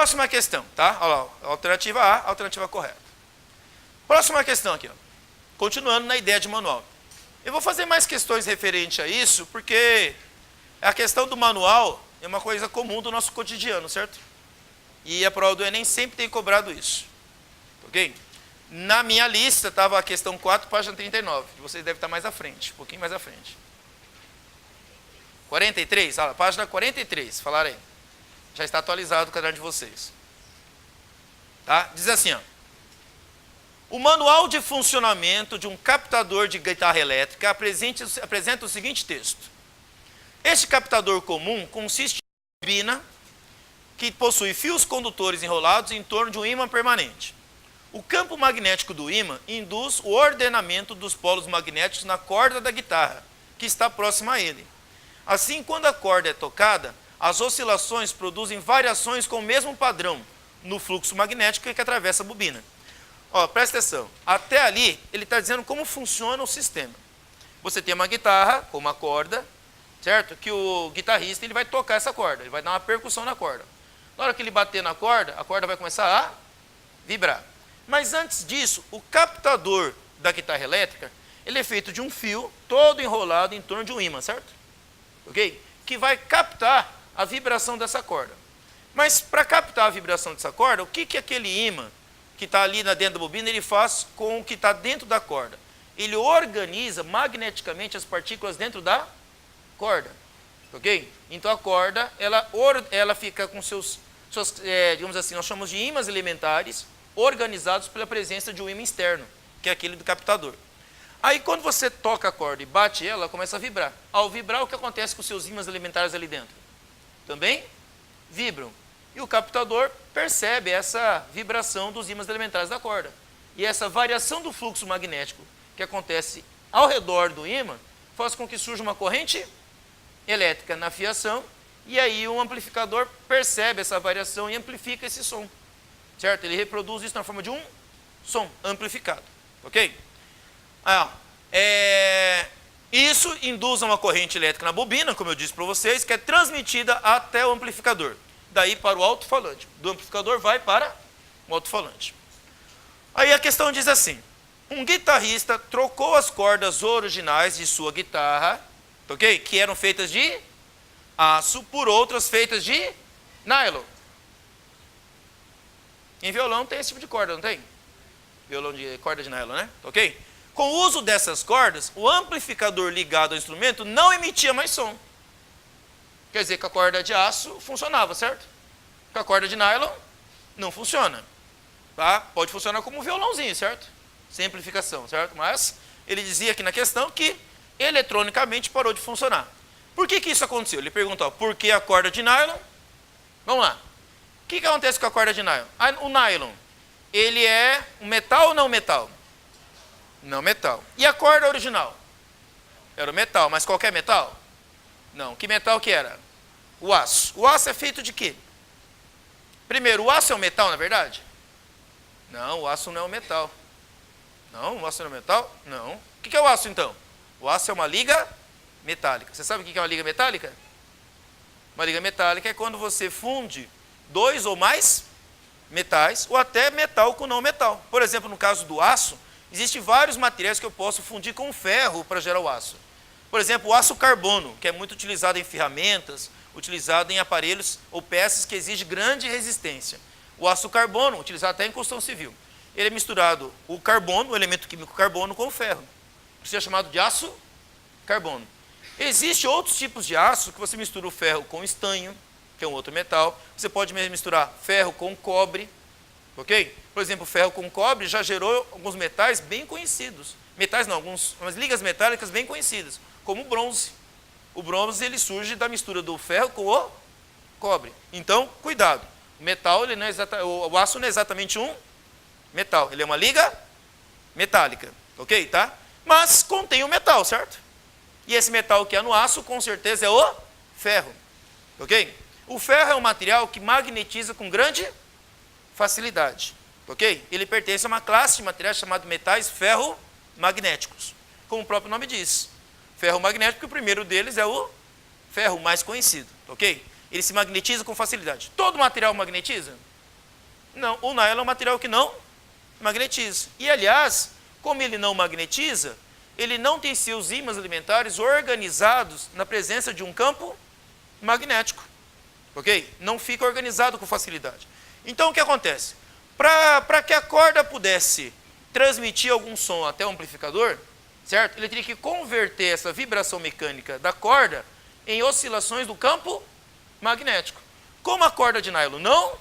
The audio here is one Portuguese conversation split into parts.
Próxima questão, tá? Olha lá, alternativa A, alternativa correta. Próxima questão aqui, ó. Continuando na ideia de manual. Eu vou fazer mais questões referentes a isso, porque a questão do manual é uma coisa comum do nosso cotidiano, certo? E a prova do Enem sempre tem cobrado isso. Ok? Na minha lista estava a questão 4, página 39. Vocês devem estar mais à frente, um pouquinho mais à frente. 43? Ah, página 43, falaram aí. Já está atualizado o caderno de vocês. Tá? Diz assim, ó. O manual de funcionamento de um captador de guitarra elétrica apresenta o seguinte texto. Este captador comum consiste em uma bobina que possui fios condutores enrolados em torno de um ímã permanente. O campo magnético do ímã induz o ordenamento dos polos magnéticos na corda da guitarra, que está próxima a ele. Assim, quando a corda é tocada, as oscilações produzem variações com o mesmo padrão no fluxo magnético que atravessa a bobina. Ó, presta atenção. Até ali, ele está dizendo como funciona o sistema. Você tem uma guitarra com uma corda, certo? Que o guitarrista ele vai tocar essa corda, ele vai dar uma percussão na corda. Na hora que ele bater na corda, a corda vai começar a vibrar. Mas antes disso, o captador da guitarra elétrica, ele é feito de um fio todo enrolado em torno de um ímã, certo? Ok? Que vai captar a vibração dessa corda. Mas para captar a vibração dessa corda, o que aquele ímã que está ali dentro da bobina, ele faz com o que está dentro da corda? Ele organiza magneticamente as partículas dentro da corda. Ok? Então a corda, ela fica com seus digamos assim, nós chamamos de ímãs elementares, organizados pela presença de um ímã externo, que é aquele do captador. Aí quando você toca a corda e bate ela começa a vibrar. Ao vibrar, o que acontece com os seus ímãs elementares ali dentro? Também vibram. E o captador percebe essa vibração dos ímãs elementares da corda. E essa variação do fluxo magnético que acontece ao redor do ímã faz com que surja uma corrente elétrica na fiação, e aí o amplificador percebe essa variação e amplifica esse som. Certo? Ele reproduz isso na forma de um som amplificado. Ok? Isso induz uma corrente elétrica na bobina, como eu disse para vocês, que é transmitida até o amplificador. Daí para o alto-falante. Do amplificador vai para o alto-falante. Aí a questão diz assim. Um guitarrista trocou as cordas originais de sua guitarra, ok? Que eram feitas de aço, por outras feitas de nylon. Em violão tem esse tipo de corda, não tem? Violão de corda de nylon, né? Ok? Com o uso dessas cordas, o amplificador ligado ao instrumento não emitia mais som. Quer dizer que a corda de aço funcionava, certo? Com a corda de nylon, não funciona. Tá? Pode funcionar como um violãozinho, certo? Sem amplificação, certo? Mas ele dizia aqui na questão que eletronicamente parou de funcionar. Por que isso aconteceu? Ele perguntou, por que a corda de nylon? Vamos lá. O que acontece com a corda de nylon? O nylon, ele é um metal ou não metal? Não metal. E a corda original? Era o metal, mas qualquer metal? Não. Que metal que era? O aço. O aço é feito de quê? Primeiro, o aço é um metal, na verdade? Não, o aço não é um metal. Não, o aço não é um metal? Não. O que é o aço, então? O aço é uma liga metálica. Você sabe o que é uma liga metálica? Uma liga metálica é quando você funde dois ou mais metais, ou até metal com não metal. Por exemplo, no caso do aço, existem vários materiais que eu posso fundir com ferro para gerar o aço. Por exemplo, o aço carbono, que é muito utilizado em ferramentas, utilizado em aparelhos ou peças que exigem grande resistência. O aço carbono, utilizado até em construção civil. Ele é misturado, o carbono, o elemento químico carbono, com o ferro. Isso é chamado de aço carbono. Existem outros tipos de aço que você mistura o ferro com estanho, que é um outro metal. Você pode mesmo misturar ferro com cobre, ok? Por exemplo, ferro com cobre já gerou alguns metais bem conhecidos. Metais não, umas ligas metálicas bem conhecidas, como o bronze. O bronze ele surge da mistura do ferro com o cobre. Então, cuidado. O metal, ele não é o aço não é exatamente um metal. Ele é uma liga metálica, ok? Tá? Mas contém o metal, certo? E esse metal que é no aço, com certeza, é o ferro, ok? O ferro é um material que magnetiza com grande facilidade, ok? Ele pertence a uma classe de materiais chamada metais ferromagnéticos, como o próprio nome diz. Ferromagnético, o primeiro deles é o ferro mais conhecido, ok? Ele se magnetiza com facilidade. Todo material magnetiza? Não, o nylon é um material que não magnetiza. E, aliás, como ele não magnetiza, ele não tem seus ímãs alimentares organizados na presença de um campo magnético. Ok? Não fica organizado com facilidade. Então, o que acontece? Para que a corda pudesse transmitir algum som até o amplificador, certo? Ele teria que converter essa vibração mecânica da corda em oscilações do campo magnético. Como a corda de nylon não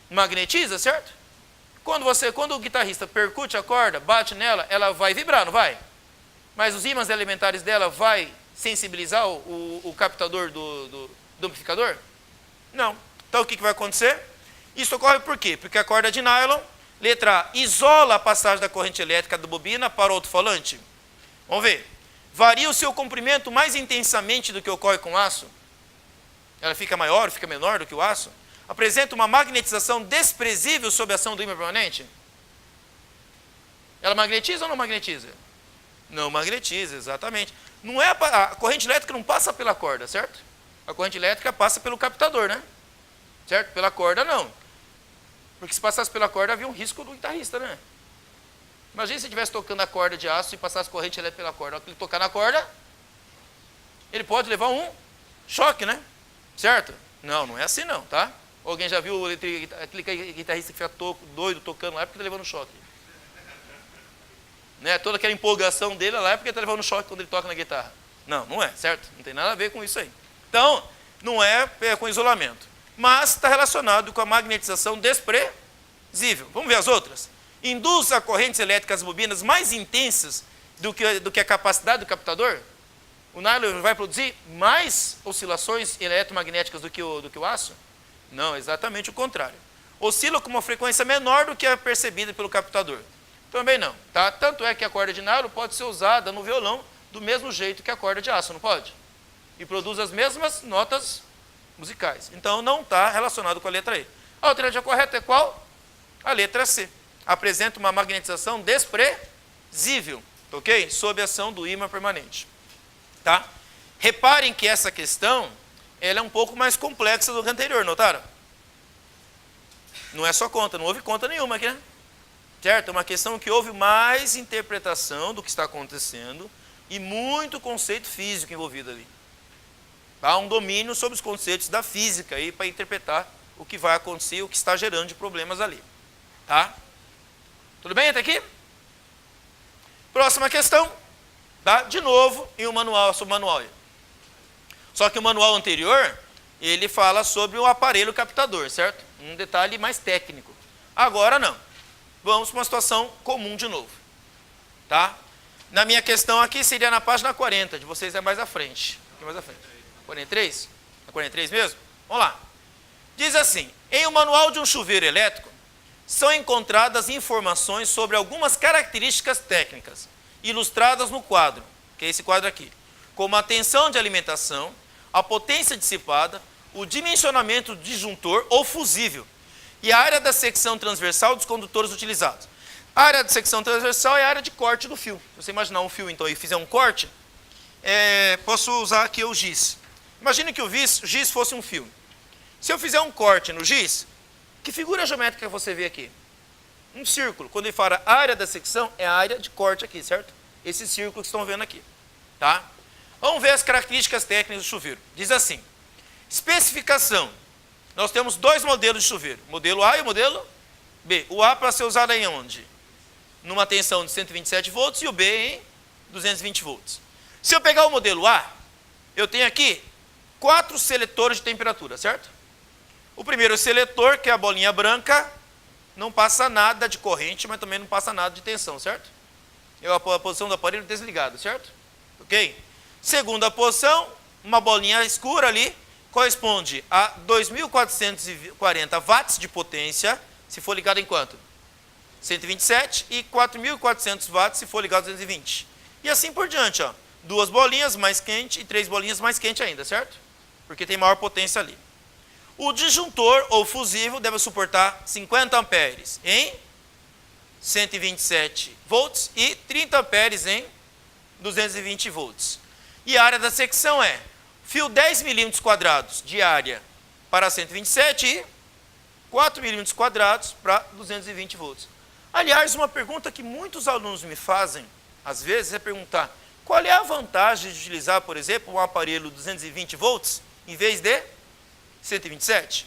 magnetiza, certo? Quando o guitarrista percute a corda, bate nela, ela vai vibrar, não vai? Mas os ímãs elementares dela vai sensibilizar o captador do amplificador? Não. Então o que vai acontecer? Isso ocorre por quê? Porque a corda de nylon, letra A, isola a passagem da corrente elétrica da bobina para o alto-falante. Vamos ver. Varia o seu comprimento mais intensamente do que ocorre com o aço? Ela fica maior, fica menor do que o aço? Apresenta uma magnetização desprezível sob a ação do ímã permanente? Ela magnetiza ou não magnetiza? Não magnetiza, exatamente. Não é a corrente elétrica não passa pela corda, certo? A corrente elétrica passa pelo captador, né? Certo? Pela corda não. Porque se passasse pela corda havia um risco do guitarrista, né? Imagina se ele estivesse tocando a corda de aço e passasse corrente elétrica pela corda. Ao ele tocar na corda, ele pode levar um choque, né? Certo? Não, não é assim não, tá? Alguém já viu aquele guitarrista que fica doido tocando lá porque está levando um choque? Né? Toda aquela empolgação dele lá é porque está levando um choque quando ele toca na guitarra. Não, não é, certo? Não tem nada a ver com isso aí. Então, não é com isolamento. Mas está relacionado com a magnetização desprezível. Vamos ver as outras? Induz a correntes elétricas bobinas mais intensas do que a capacidade do captador? O nylon vai produzir mais oscilações eletromagnéticas do que o aço? Não, exatamente o contrário. Oscila com uma frequência menor do que a percebida pelo captador. Também não. Tá? Tanto é que a corda de nylon pode ser usada no violão do mesmo jeito que a corda de aço, não pode? E produz as mesmas notas musicais. Então, não está relacionado com a letra E. A alternativa correta é qual? A letra C. Apresenta uma magnetização desprezível, ok? Sob a ação do ímã permanente. Tá? Reparem que essa questão ela é um pouco mais complexa do que a anterior, notaram? Não é só conta, não houve conta nenhuma aqui, né? Certo? É uma questão que houve mais interpretação do que está acontecendo e muito conceito físico envolvido ali. Há um domínio sobre os conceitos da física aí para interpretar o que vai acontecer, o que está gerando de problemas ali. Tá? Tudo bem até aqui? Próxima questão. Tá? De novo, em um manual, sobre o manual aí. Só que o manual anterior, ele fala sobre o aparelho captador, certo? Um detalhe mais técnico. Agora não. Vamos para uma situação comum de novo. Tá? Na minha questão aqui seria na página 40, de vocês é mais à frente. Aqui mais à frente. 43? É 43 mesmo? Vamos lá. Diz assim, em um manual de um chuveiro elétrico, são encontradas informações sobre algumas características técnicas, ilustradas no quadro, que é esse quadro aqui, como a tensão de alimentação, a potência dissipada, o dimensionamento do disjuntor ou fusível e a área da secção transversal dos condutores utilizados. A área de secção transversal é a área de corte do fio. Se você imaginar um fio então e fizer um corte, posso usar aqui o giz. Imagine que o giz fosse um fio. Se eu fizer um corte no giz, que figura geométrica você vê aqui? Um círculo. Quando ele fala área da secção, é a área de corte aqui, certo? Esse círculo que estão vendo aqui. Tá? Vamos ver as características técnicas do chuveiro. Diz assim, especificação. Nós temos dois modelos de chuveiro, o modelo A e o modelo B. O A para ser usado em onde? Numa tensão de 127 volts e o B em 220 volts. Se eu pegar o modelo A, eu tenho aqui 4 seletores de temperatura, certo? O primeiro seletor, que é a bolinha branca, não passa nada de corrente, mas também não passa nada de tensão, certo? A posição do aparelho desligado, certo? Ok? Segunda posição, uma bolinha escura ali, corresponde a 2.440 watts de potência, se for ligado em quanto? 127 e 4.400 watts se for ligado a 220. E assim por diante, ó. 2 bolinhas mais quente e 3 bolinhas mais quente ainda, certo? Porque tem maior potência ali. O disjuntor ou fusível deve suportar 50 amperes em 127 volts e 30 amperes em 220 volts. E a área da secção é fio 10 milímetros quadrados de área para 127 e 4 milímetros quadrados para 220 volts. Aliás, uma pergunta que muitos alunos me fazem, às vezes, é perguntar qual é a vantagem de utilizar, por exemplo, um aparelho 220 volts em vez de 127?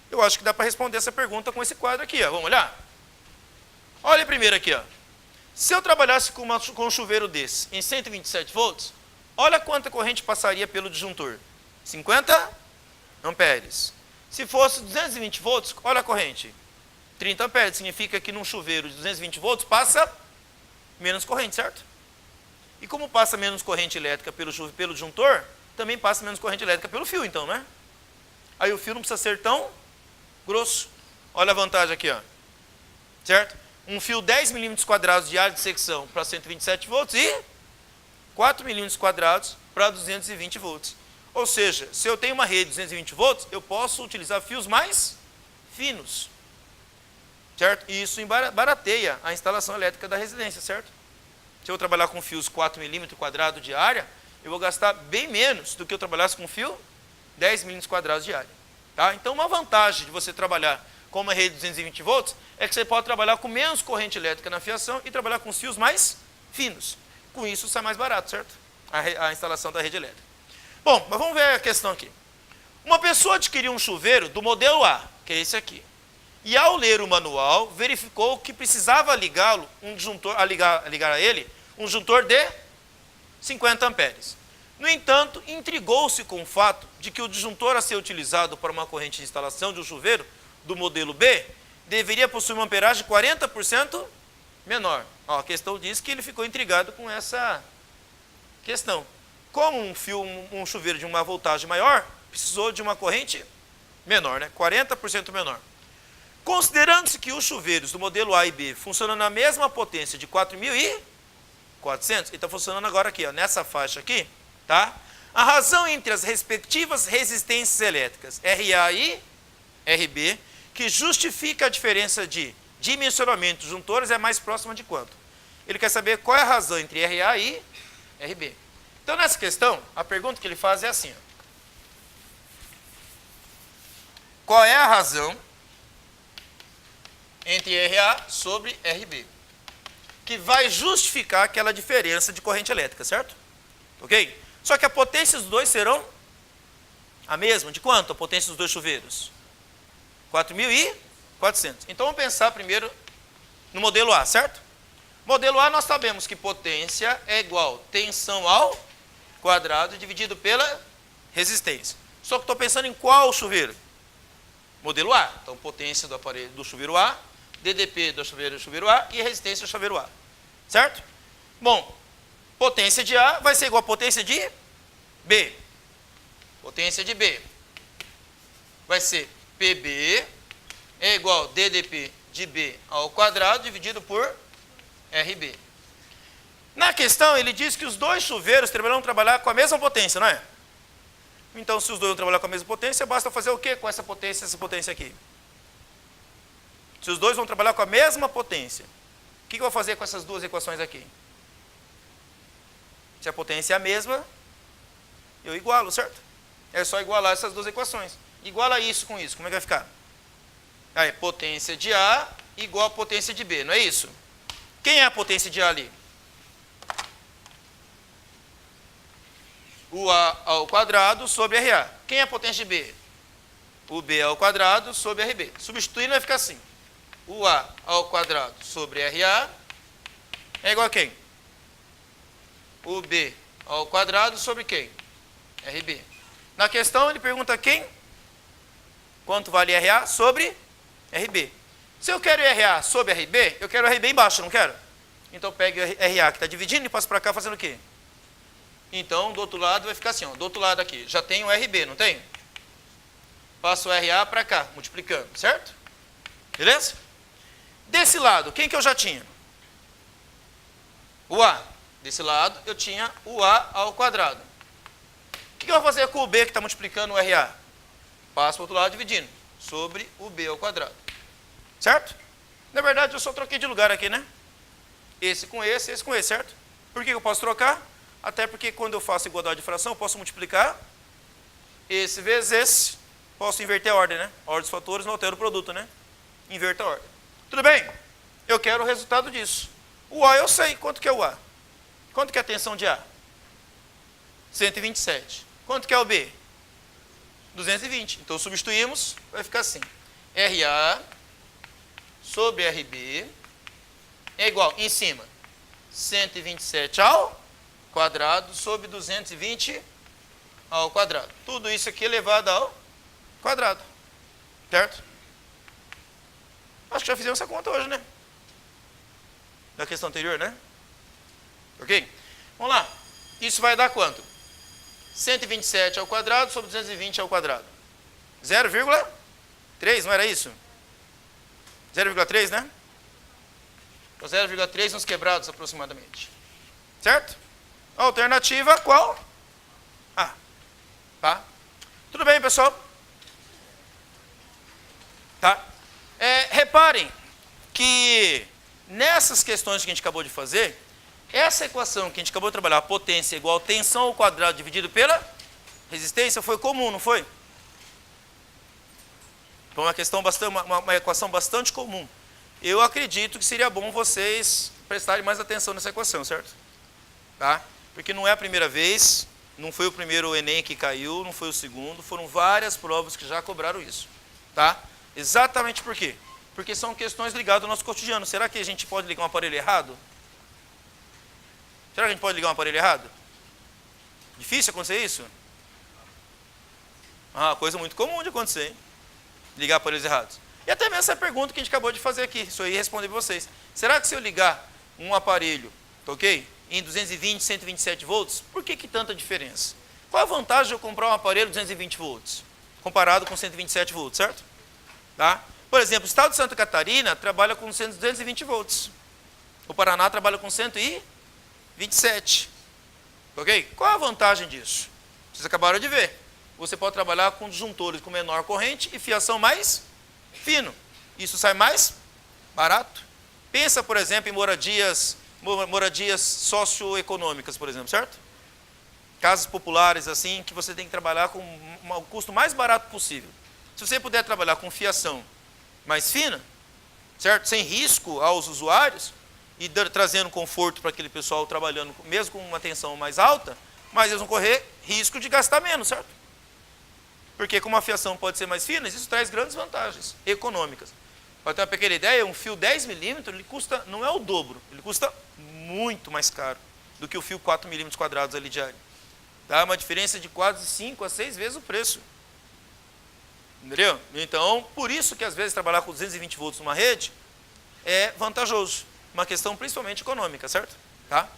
Eu acho que dá para responder essa pergunta com esse quadro aqui, ó. Vamos olhar? Olha primeiro aqui, ó. Se eu trabalhasse com um chuveiro desse em 127 volts, olha quanta corrente passaria pelo disjuntor. 50 amperes. Se fosse 220 volts, olha a corrente. 30 amperes. Significa que num chuveiro de 220 volts passa menos corrente, certo? E como passa menos corrente elétrica pelo disjuntor, também passa menos corrente elétrica pelo fio, então, né? Aí o fio não precisa ser tão grosso. Olha a vantagem aqui, ó. Certo? Um fio 10 milímetros quadrados de área de secção para 127 volts e 4 milímetros quadrados para 220 volts. Ou seja, se eu tenho uma rede de 220 volts, eu posso utilizar fios mais finos. Certo? E isso barateia a instalação elétrica da residência, certo? Se eu trabalhar com fios 4 milímetros quadrados de área, eu vou gastar bem menos do que eu trabalhasse com fio 10 milímetros quadrados de área. Tá? Então, uma vantagem de você trabalhar com uma rede de 220 volts é que você pode trabalhar com menos corrente elétrica na fiação e trabalhar com fios mais finos. Com isso, sai mais barato, certo? A instalação da rede elétrica. Bom, mas vamos ver a questão aqui. Uma pessoa adquiriu um chuveiro do modelo A, que é esse aqui. E ao ler o manual, verificou que precisava ligá-lo, ligar a ele, um disjuntor de 50 amperes. No entanto, intrigou-se com o fato de que o disjuntor a ser utilizado para uma corrente de instalação de um chuveiro do modelo B deveria possuir uma amperagem 40% menor. Ó, a questão diz que ele ficou intrigado com essa questão. Como um chuveiro de uma voltagem maior, precisou de uma corrente menor, né? 40% menor. Considerando-se que os chuveiros do modelo A e B funcionam na mesma potência de 4.400, ele está funcionando agora aqui, ó, nessa faixa aqui, tá? A razão entre as respectivas resistências elétricas RA e RB, que justifica a diferença de dimensionamento dos disjuntores, é mais próxima de quanto? Ele quer saber qual é a razão entre RA e RB. Então, nessa questão, a pergunta que ele faz é assim, ó. Qual é a razão entre RA sobre RB, que vai justificar aquela diferença de corrente elétrica, certo? Ok? Só que a potência dos dois serão a mesma. De quanto a potência dos dois chuveiros? 4.400. Então, vamos pensar primeiro no modelo A, certo? Modelo A, nós sabemos que potência é igual a tensão ao quadrado dividido pela resistência. Só que estou pensando em qual chuveiro? Modelo A. Então, potência do aparelho do chuveiro A, DDP do chuveiro A e resistência do chuveiro A. Certo? Bom, potência de A vai ser igual a potência de B. Potência de B vai ser PB é igual a DDP de B ao quadrado dividido por RB. Na questão, ele diz que os dois chuveiros vão trabalhar com a mesma potência, não é? Então, se os dois vão trabalhar com a mesma potência, basta fazer o quê com essa potência aqui? Se os dois vão trabalhar com a mesma potência, o que eu vou fazer com essas duas equações aqui? Se a potência é a mesma, eu igualo, certo? É só igualar essas duas equações. Iguala isso com isso, como é que vai ficar? Aí, potência de A igual a potência de B, não é isso? Quem é a potência de A ali? O A ao quadrado sobre RA. Quem é a potência de B? O B ao quadrado sobre RB. Substituindo vai ficar assim. O A ao quadrado sobre RA é igual a quem? O B ao quadrado sobre quem? RB. Na questão ele pergunta quem? Quanto vale RA sobre RB. Se eu quero RA sobre RB, eu quero RB embaixo, não quero? Então eu pego RA que está dividindo e passo para cá fazendo o quê? Então, do outro lado vai ficar assim, ó, do outro lado aqui, já tem o RB, não tem? Passo o RA para cá, multiplicando, certo? Beleza? Desse lado, quem que eu já tinha? O A. Desse lado, eu tinha o A ao quadrado. O que eu vou fazer com o B que está multiplicando o RA? Passo para o outro lado dividindo, sobre o B ao quadrado. Certo? Na verdade, eu só troquei de lugar aqui, né? Esse com esse com esse, certo? Por que eu posso trocar? Até porque quando eu faço igualdade de fração, eu posso multiplicar esse vezes esse posso inverter a ordem, né? A ordem dos fatores não altera o produto, né? Inverta a ordem. Tudo bem? Eu quero o resultado disso. O A eu sei. Quanto que é o A? Quanto que é a tensão de A? 127. Quanto que é o B? 220. Então substituímos, vai ficar assim. RA sobre RB é igual, em cima, 127 ao quadrado sobre 220 ao quadrado. Tudo isso aqui elevado ao quadrado. Certo? Acho que já fizemos essa conta hoje, né? Da questão anterior, né? Ok? Vamos lá. Isso vai dar quanto? 127 ao quadrado sobre 220 ao quadrado. 0,3, não era isso? 0,3, né? Então 0,3 nos quebrados aproximadamente. Certo? A alternativa qual? A. Tá? Tudo bem, pessoal? Tá? Reparem que nessas questões que a gente acabou de fazer, essa equação que a gente acabou de trabalhar, a potência igual a tensão ao quadrado dividido pela resistência, foi comum, não foi? Foi uma questão uma equação bastante comum. Eu acredito que seria bom vocês prestarem mais atenção nessa equação, certo? Tá? Porque não é a primeira vez, não foi o primeiro Enem que caiu, não foi o segundo, foram várias provas que já cobraram isso. Tá? Exatamente por quê? Porque são questões ligadas ao nosso cotidiano. Será que a gente pode ligar um aparelho errado? Será que a gente pode ligar um aparelho errado? Difícil acontecer isso? Ah, coisa muito comum de acontecer, hein? Ligar aparelhos errados. E até mesmo essa pergunta que a gente acabou de fazer aqui, isso aí responder para vocês. Será que se eu ligar um aparelho, ok, em 220, 127 volts, por que tanta diferença? Qual a vantagem de eu comprar um aparelho 220 volts, comparado com 127 volts, certo? Tá? Por exemplo, o estado de Santa Catarina trabalha com 220 volts. O Paraná trabalha com 127. Ok? Qual a vantagem disso? Vocês acabaram de ver. Você pode trabalhar com disjuntores com menor corrente e fiação mais fino. Isso sai mais barato. Pensa, por exemplo, em moradias socioeconômicas, por exemplo, certo? Casas populares, assim, que você tem que trabalhar com o custo mais barato possível. Se você puder trabalhar com fiação mais fina, certo? Sem risco aos usuários, e trazendo conforto para aquele pessoal trabalhando, mesmo com uma tensão mais alta, mas eles vão correr risco de gastar menos, certo? Porque como a fiação pode ser mais fina, isso traz grandes vantagens econômicas. Para ter uma pequena ideia, um fio 10 milímetros, ele custa, não é o dobro, ele custa muito mais caro do que o fio 4 milímetros quadrados ali de área. Dá uma diferença de quase 5 a 6 vezes o preço. Entendeu? Então, por isso que às vezes trabalhar com 220 volts numa rede é vantajoso. Uma questão principalmente econômica, certo? Tá?